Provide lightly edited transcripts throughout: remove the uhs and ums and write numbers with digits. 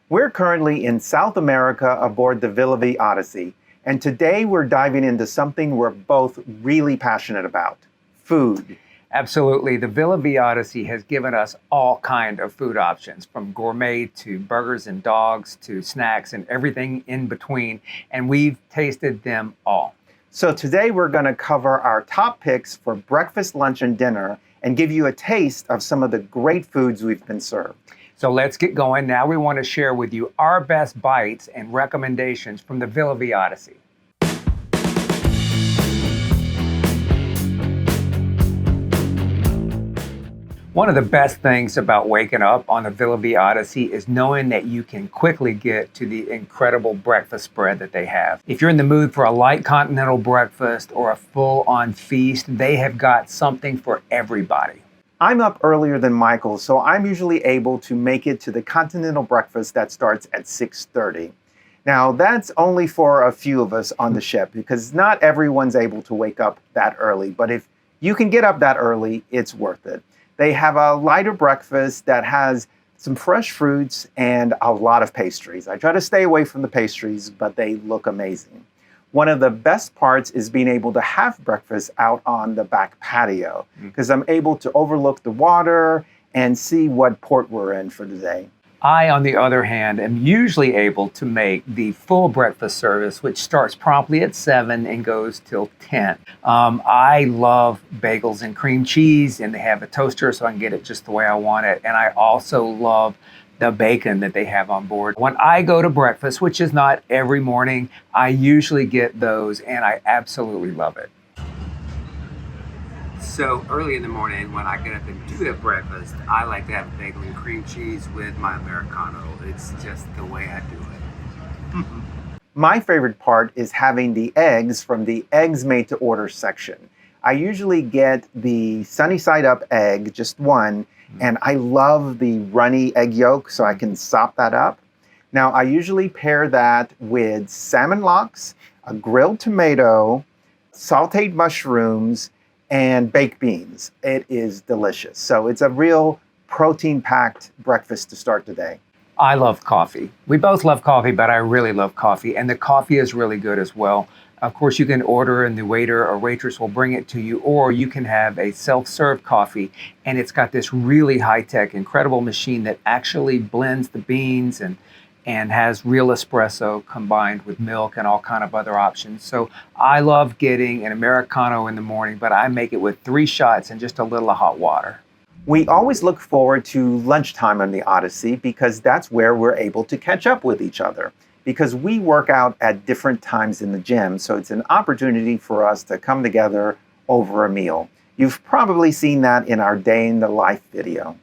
We're currently in South America aboard the Villa Vie Odyssey, and today we're diving into something we're both really passionate about: food. Absolutely. The Villa Vie Odyssey has given us all kind of food options, from gourmet to burgers and dogs to snacks and everything in between, and we've tasted them all. So today we're going to cover our top picks for breakfast, lunch, and dinner and give you a taste of some of the great foods we've been served. So let's get going. Now we want to share with you our best bites and recommendations from the Villa Vie Odyssey. One of the best things about waking up on the Villa Vie Odyssey is knowing that you can quickly get to the incredible breakfast spread that they have. If you're in the mood for a light continental breakfast or a full-on feast, they have got something for everybody. I'm up earlier than Michael, so I'm usually able to make it to the continental breakfast that starts at 6:30. Now, that's only for a few of us on the ship because not everyone's able to wake up that early. But if you can get up that early, it's worth it. They have a lighter breakfast that has some fresh fruits and a lot of pastries. I try to stay away from the pastries, but they look amazing. One of the best parts is being able to have breakfast out on the back patio because I'm able to overlook the water and see what port we're in for the day. I, on the other hand, am usually able to make the full breakfast service, which starts promptly at 7 and goes till 10. I love bagels and cream cheese, and they have a toaster so I can get it just the way I want it. And I also love the bacon that they have on board. When I go to breakfast, which is not every morning, I usually get those, and I absolutely love it. So early in the morning, when I get up and do that breakfast, I like to have a bagel and cream cheese with my Americano. It's just the way I do it. My favorite part is having the eggs from the eggs made to order section. I usually get the sunny side up egg, just one, and I love the runny egg yolk so I can sop that up. Now, I usually pair that with salmon lox, a grilled tomato, sauteed mushrooms, and baked beans. It is delicious. So it's a real protein-packed breakfast to start the day. I love coffee. We both love coffee, but I really love coffee, and the coffee is really good as well. Of course, you can order and the waiter or waitress will bring it to you, or you can have a self-serve coffee, and it's got this really high-tech, incredible machine that actually blends the beans and has real espresso combined with milk and all kind of other options. So I love getting an Americano in the morning, but I make it with 3 shots and just a little hot water. We always look forward to lunchtime on the Odyssey because that's where we're able to catch up with each other. Because we work out at different times in the gym, so it's an opportunity for us to come together over a meal. You've probably seen that in our day in the life video.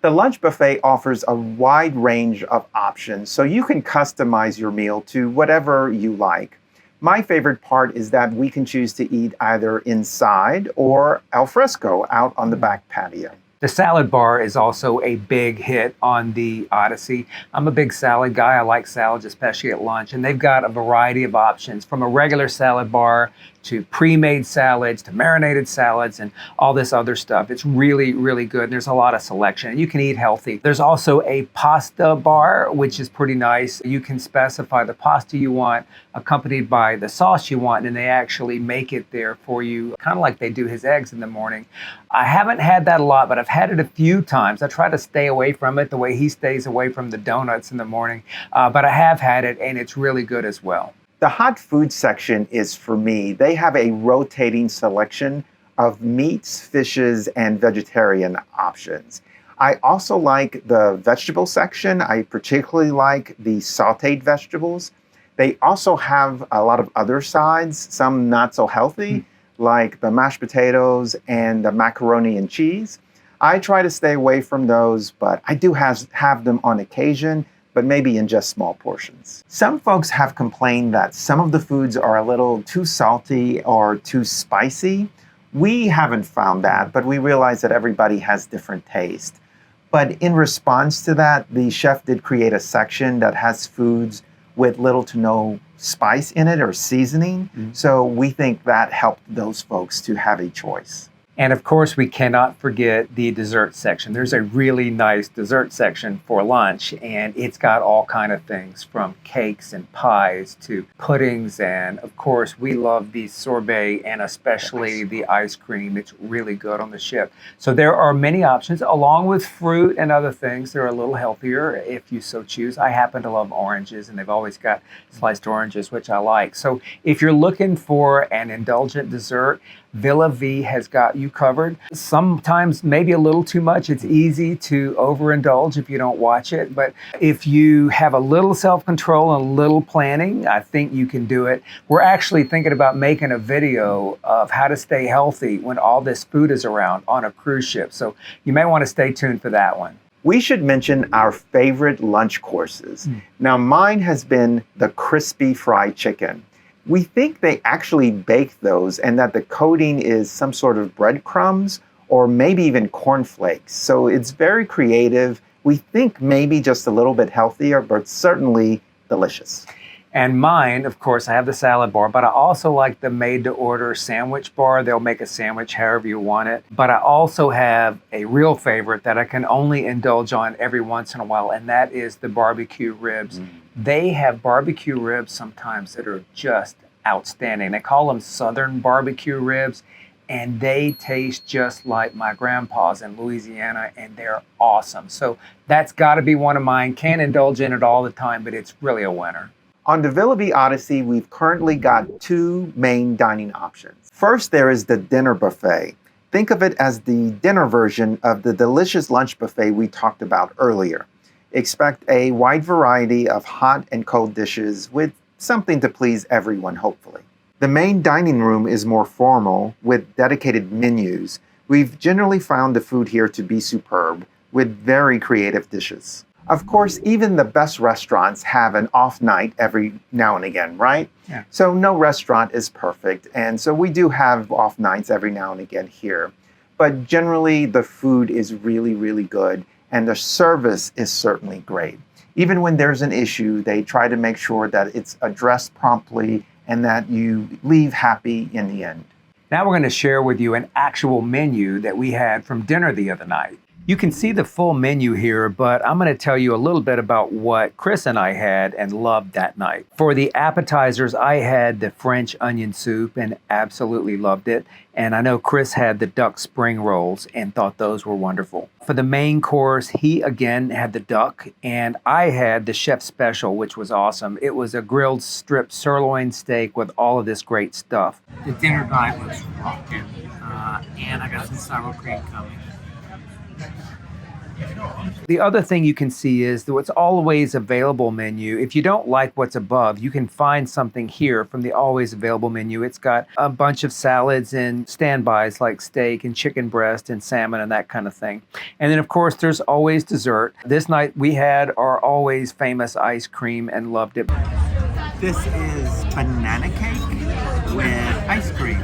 The lunch buffet offers a wide range of options, so you can customize your meal to whatever you like. My favorite part is that we can choose to eat either inside or al fresco out on the back patio. The salad bar is also a big hit on the Odyssey. I'm a big salad guy. I like salads, especially at lunch. And they've got a variety of options, from a regular salad bar to pre-made salads to marinated salads and all this other stuff. It's really, really good. There's a lot of selection, and you can eat healthy. There's also a pasta bar, which is pretty nice. You can specify the pasta you want, accompanied by the sauce you want, and they actually make it there for you, kind of like they do his eggs in the morning. I haven't had that a lot, but I've had it a few times. I try to stay away from it the way he stays away from the donuts in the morning, but I have had it, and it's really good as well. The hot food section is for me. They have a rotating selection of meats, fishes, and vegetarian options. I also like the vegetable section. I particularly like the sauteed vegetables. They also have a lot of other sides, some not so healthy, like the mashed potatoes and the macaroni and cheese. I try to stay away from those, but I do have them on occasion, but maybe in just small portions. Some folks have complained that some of the foods are a little too salty or too spicy. We haven't found that, but we realize that everybody has different taste. But in response to that, the chef did create a section that has foods with little to no spice in it or seasoning. So we think that helped those folks to have a choice. And of course, we cannot forget the dessert section. There's a really nice dessert section for lunch, and it's got all kind of things from cakes and pies to puddings. And of course, we love the sorbet and especially the ice cream. It's really good on the ship. So there are many options along with fruit and other things. They're a little healthier if you so choose. I happen to love oranges, and they've always got sliced oranges, which I like. So if you're looking for an indulgent dessert, Villa Vie has got you covered. Sometimes maybe a little too much. It's easy to overindulge if you don't watch it. But if you have a little self-control and a little planning, I think you can do it. We're actually thinking about making a video of how to stay healthy when all this food is around on a cruise ship. So you may want to stay tuned for that one. We should mention our favorite lunch courses. Now, mine has been the crispy fried chicken. We think they actually bake those and that the coating is some sort of breadcrumbs or maybe even cornflakes. So it's very creative. We think maybe just a little bit healthier, but certainly delicious. And mine, of course, I have the salad bar, but I also like the made-to-order sandwich bar. They'll make a sandwich however you want it. But I also have a real favorite that I can only indulge on every once in a while, and that is the barbecue ribs. They have barbecue ribs sometimes that are just outstanding. They call them Southern barbecue ribs, and they taste just like my grandpa's in Louisiana, and they're awesome. So that's got to be one of mine. Can't indulge in it all the time, but it's really a winner. On the Villa Vie Odyssey, we've currently got two main dining options. First, there is the dinner buffet. Think of it as the dinner version of the delicious lunch buffet we talked about earlier. Expect a wide variety of hot and cold dishes with something to please everyone, hopefully. The main dining room is more formal with dedicated menus. We've generally found the food here to be superb with very creative dishes. Of course, even the best restaurants have an off night every now and again, right? Yeah. So no restaurant is perfect, and so we do have off nights every now and again here. But generally, the food is really, really good, and the service is certainly great. Even when there's an issue, they try to make sure that it's addressed promptly and that you leave happy in the end. Now we're going to share with you an actual menu that we had from dinner the other night. You can see the full menu here, but I'm going to tell you a little bit about what Chris and I had and loved that night. For the appetizers, I had the French onion soup and absolutely loved it. And I know Chris had the duck spring rolls and thought those were wonderful. For the main course, he again had the duck, and I had the chef special, which was awesome. It was a grilled strip sirloin steak with all of this great stuff. The dinner guide was rocking, and I got some sour cream coming. The other thing you can see is that what's always available menu. If you don't like what's above, you can find something here from the always available menu. It's got a bunch of salads and standbys like steak and chicken breast and salmon and that kind of thing. And then, of course, there's always dessert. This night we had our always famous ice cream and loved it. This is banana cake with ice cream.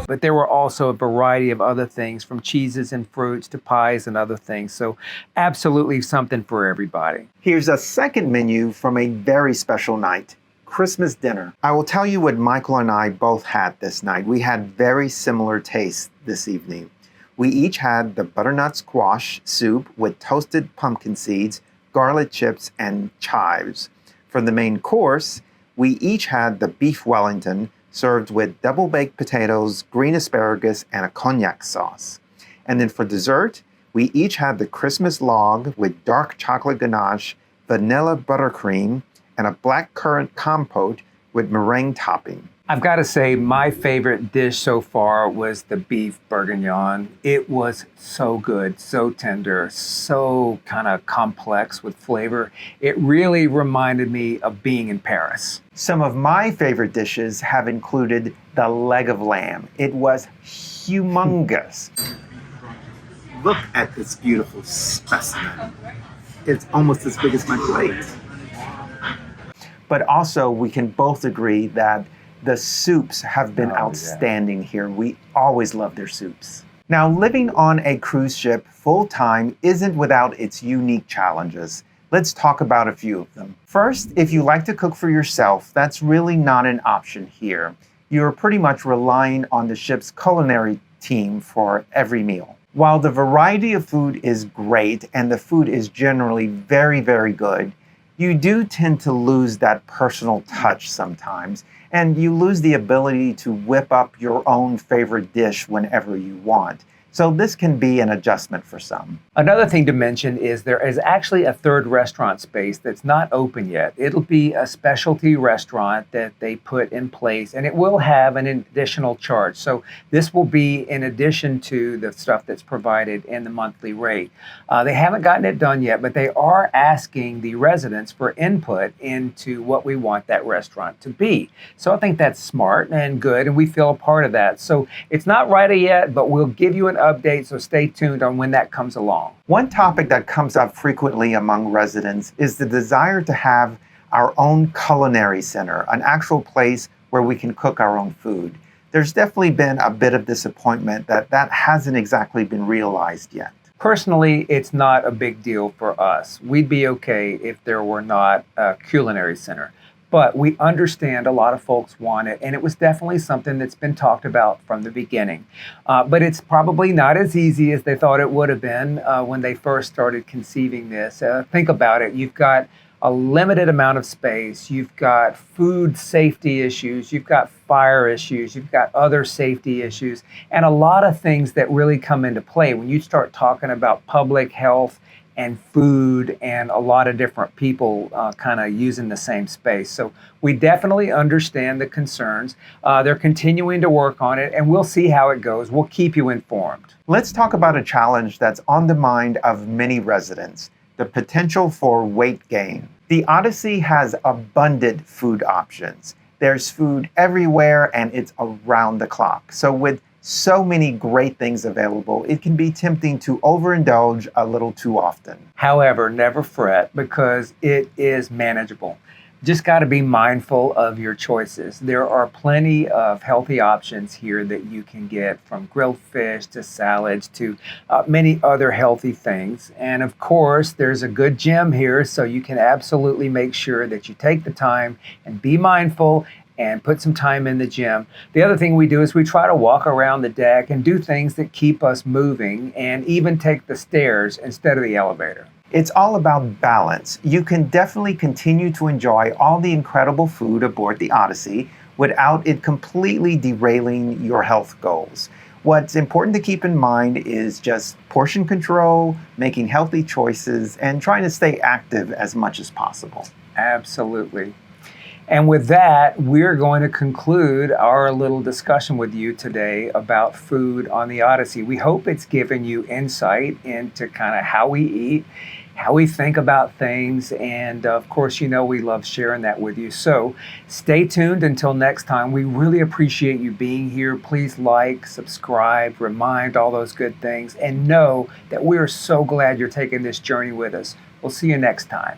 But there were also a variety of other things from cheeses and fruits to pies and other things. So absolutely something for everybody. Here's a second menu from a very special night, Christmas dinner. I will tell you what Michael and I both had this night. We had very similar tastes this evening. We each had the butternut squash soup with toasted pumpkin seeds, garlic chips, and chives. For the main course, we each had the beef Wellington, served with double-baked potatoes, green asparagus, and a cognac sauce. And then for dessert, we each had the Christmas log with dark chocolate ganache, vanilla buttercream, and a blackcurrant compote with meringue topping. I've got to say my favorite dish so far was the beef bourguignon. It was so good, so tender, so kind of complex with flavor. It really reminded me of being in Paris. Some of my favorite dishes have included the leg of lamb. It was humongous. Look at this beautiful specimen. It's almost as big as my plate. But also, we can both agree that the soups have been outstanding here. We always love their soups. Now, living on a cruise ship full-time isn't without its unique challenges. Let's talk about a few of them. First, if you like to cook for yourself, that's really not an option here. You're pretty much relying on the ship's culinary team for every meal. While the variety of food is great and the food is generally very, very good, you do tend to lose that personal touch sometimes, and you lose the ability to whip up your own favorite dish whenever you want. So this can be an adjustment for some. Another thing to mention is there is actually a third restaurant space that's not open yet. It'll be a specialty restaurant that they put in place, and it will have an additional charge. So this will be in addition to the stuff that's provided in the monthly rate. They haven't gotten it done yet, but they are asking the residents for input into what we want that restaurant to be. So I think that's smart and good, and we feel a part of that. So it's not ready yet, but we'll give you an update, so stay tuned on when that comes along. One topic that comes up frequently among residents is the desire to have our own culinary center, an actual place where we can cook our own food. There's definitely been a bit of disappointment that hasn't exactly been realized yet. Personally, it's not a big deal for us. We'd be okay if there were not a culinary center. But we understand a lot of folks want it, and it was definitely something that's been talked about from the beginning. But it's probably not as easy as they thought it would have been when they first started conceiving this. Think about it. You've got a limited amount of space. You've got food safety issues. You've got fire issues. You've got other safety issues, and a lot of things that really come into play when you start talking about public health and food and a lot of different people kind of using the same space. So we definitely understand the concerns. They're continuing to work on it, and we'll see how it goes. We'll keep you informed. Let's talk about a challenge that's on the mind of many residents, the potential for weight gain. The Odyssey has abundant food options. There's food everywhere, and it's around the clock. So with so many great things available, it can be tempting to overindulge a little too often. However, never fret because it is manageable. Just got to be mindful of your choices. There are plenty of healthy options here that you can get, from grilled fish to salads to many other healthy things. And of course, there's a good gym here, so you can absolutely make sure that you take the time and be mindful and put some time in the gym. The other thing we do is we try to walk around the deck and do things that keep us moving, and even take the stairs instead of the elevator. It's all about balance. You can definitely continue to enjoy all the incredible food aboard the Odyssey without it completely derailing your health goals. What's important to keep in mind is just portion control, making healthy choices, and trying to stay active as much as possible. Absolutely. And with that, we're going to conclude our little discussion with you today about food on the Odyssey. We hope it's given you insight into kind of how we eat, how we think about things, and of course, you know we love sharing that with you. So stay tuned until next time. We really appreciate you being here. Please like, subscribe, remind, all those good things, and know that we are so glad you're taking this journey with us. We'll see you next time.